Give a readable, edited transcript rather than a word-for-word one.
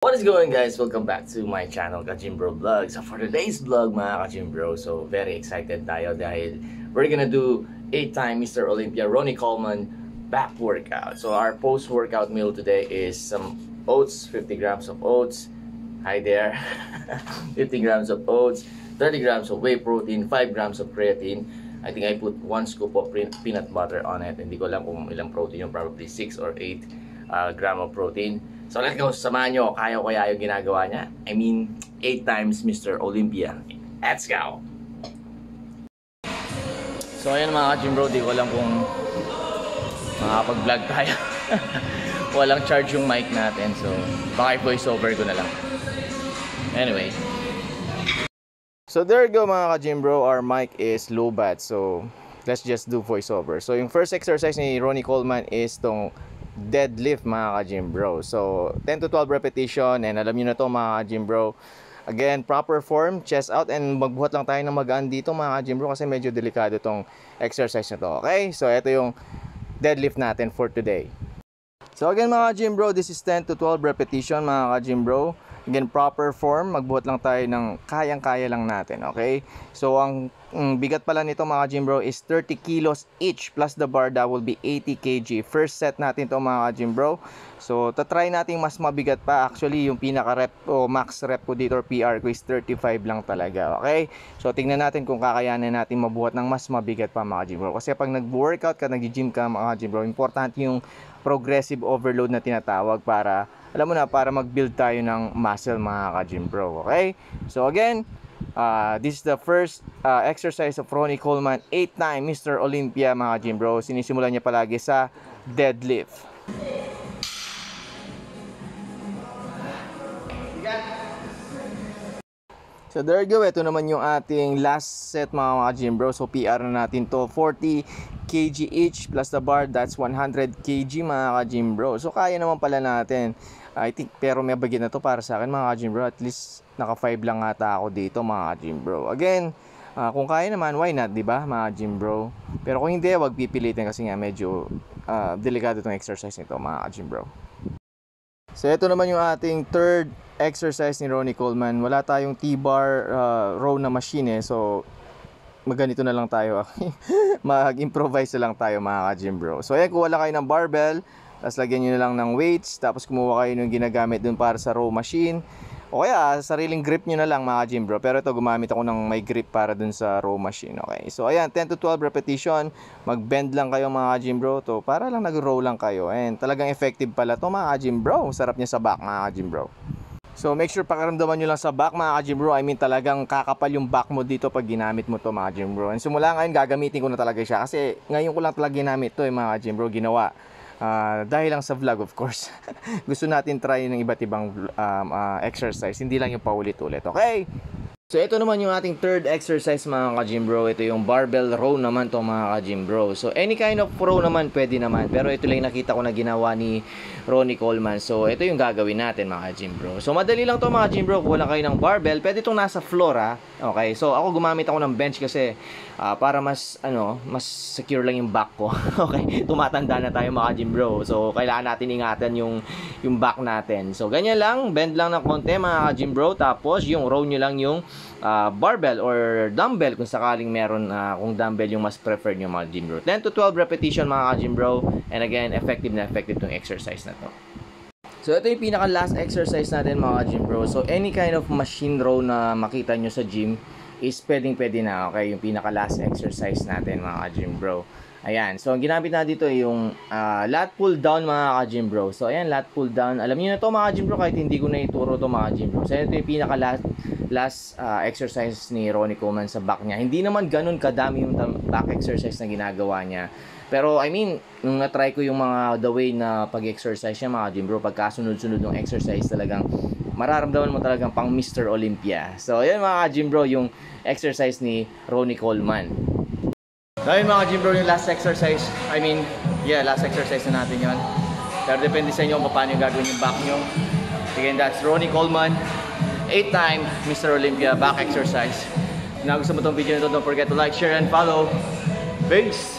What is going, guys? Welcome back to my channel, Ka-Gym-Bro Vlog. So for today's vlog, mga Ka-Gym-Bro, so very excited tayo dahil we're gonna do 8-time Mr. Olympia Ronnie Coleman back workout. So our post-workout meal today is some oats, 50 grams of oats. Hi there. 50 grams of oats, 30 grams of whey protein, 5 grams of creatine. I think I put 1 scoop of peanut butter on it. Hindi ko alam kung ilang protein yung, probably 6 or 8 gram of protein. So let's go, samahan nyo, kaya yung ginagawa niya. I mean, 8 times Mr. Olympia. Let's go! So ayun mga Ka-Gym-Bro, di ko alam kung makakapag-vlog tayo. Walang charge yung mic natin, so baka i-voice over ko na lang. Anyway. So there you go mga Ka-Gym-Bro, our mic is low bat, so let's just do voice over. So yung first exercise ni Ronnie Coleman is tong deadlift mga Ka-Gym-Bro. So 10 to 12 repetition, and alam niyo na to mga Ka-Gym-Bro. Again, proper form, chest out, and magbuhat lang tayo ng magaan dito mga Ka-Gym-Bro kasi medyo delikado tong exercise na to. Okay? So ito yung deadlift natin for today. So again mga Ka-Gym-Bro, this is 10 to 12 repetition mga Ka-Gym-Bro. Again, proper form, magbuhat lang tayo ng kayang-kaya lang natin, okay? So ang bigat pala nito mga Ka-Gym-Bro is 30 kilos each plus the bar, that will be 80 kg. First set natin to mga Ka-Gym-Bro. So tatry natin mas mabigat pa. Actually yung pinaka rep o max rep ko dito or PR ko is 35 lang talaga, okay? So tingnan natin kung kakayanin natin mabuhat ng mas mabigat pa mga Ka-Gym-Bro. Kasi pag nag-workout ka, nag-gym ka mga Ka-Gym-Bro, importante yung progressive overload na tinatawag para, alam mo na, para mag-build tayo ng muscle mga Ka-Gym-Bro, okay? So again, this is the first exercise of Ronnie Coleman, 8-time Mr. Olympia mga Ka-Gym-Bro. Sinisimulan niya palagi sa deadlift. So there you go, ito naman yung ating last set mga Ka-Gym-Bro. So PR na natin to, 40 kg each plus the bar, that's 100 kg mga Ka-Gym-Bro. So kaya naman pala natin, I think, pero may bagay na to para sa akin mga Ka-Gym-Bro. At least naka 5 lang ata ako dito mga Ka-Gym-Bro. Again, kung kaya naman, why not, diba mga Ka-Gym-Bro? Pero kung hindi, wag pipilitin kasi nga medyo delikado itong exercise nito mga Ka-Gym-Bro. So ito naman yung ating third exercise ni Ronnie Coleman. Wala tayong T-bar row na machine eh. So magganito na lang tayo. Mag-improvise na lang tayo mga Ka-Gym-Bro. So ayan, kuha lang kayo ng barbell, tapos lagyan nyo na lang ng weights, tapos kumuha kayo ng ginagamit dun para sa row machine. O kaya sariling grip nyo na lang mga Ka-Gym-Bro. Pero ito, gumamit ako ng may grip para dun sa row machine. Okay, so ayan, 10 to 12 repetition. Mag-bend lang kayo mga Ka-Gym-Bro to, para lang nag-row lang kayo. And talagang effective pala to mga Ka-Gym-Bro. Sarap niya sa back mga Ka-Gym-Bro. So make sure pakiramdaman nyo lang sa back mga Ka-Gym-Bro. I mean, talagang kakapal yung back mo dito pag ginamit mo to mga Ka-Gym-Bro. And simula ngayon gagamitin ko na talaga siya, kasi ngayon ko lang talaga ginamit to mga Ka-Gym-Bro, ginawa. Dahil lang sa vlog, of course. Gusto natin try ng iba't ibang exercise, hindi lang yung paulit-ulit, okay? So ito naman yung ating third exercise mga Ka-Gym-Bro. Ito yung barbell row naman to mga Ka-Gym-Bro. So any kind of row naman pwede naman, pero ito lang nakita ko na ginawa ni Ronnie Coleman. So ito yung gagawin natin mga Ka-Gym-Bro. So madali lang to mga Ka-Gym-Bro. Kuha lang kayo ng barbell, pwede itong nasa floor ha. Okay, so ako gumamit ako ng bench kasi para mas mas secure lang yung back ko. Okay, tumatanda na tayo mga Ka-Gym-Bro. So kailangan natin ingatan yung back natin. So ganyan lang, bend lang ng konti mga Ka-Gym-Bro. Tapos yung row nyo lang yung barbell or dumbbell kung sakaling meron, kung dumbbell yung mas preferred nyo mga Ka-Gym-Bro. 10 to 12 repetition mga Ka-Gym-Bro. And again, effective na effective tong exercise na to. So ito yung pinaka last exercise natin mga Ka-Gym-Bro. So any kind of machine row na makita nyo sa gym is pwede na, okay? Yung pinaka last exercise natin mga Ka-Gym-Bro. Ayan, so ang ginamit na dito ay yung lat pull down mga Ka-Gym-Bro. So ayan, lat pull down. Alam niyo na to mga Ka-Gym-Bro kahit hindi ko na ituro to mga Ka-Gym-Bro. So ito yung pinaka last exercise ni Ronnie Coleman sa back niya. Hindi naman ganun kadami yung back exercise na ginagawa niya. Pero I mean, nung na-try ko yung mga the way na pag-exercise niya mga Ka-Gym-Bro, pagkasunod-sunod ng exercise, talagang mararamdaman mo talagang pang Mr. Olympia. So ayan mga Ka-Gym-Bro, yung exercise ni Ronnie Coleman. So ayun mga Ka-Gym-Bro, yung last exercise. I mean, yeah, last exercise na natin yon. Pero depende sa inyo kung paano yung gagawin yung back nyo. Again, that's Ronnie Coleman, 8-time Mr. Olympia back exercise. Kung nagustuhan mo itong video nito, don't forget to like, share, and follow. Peace!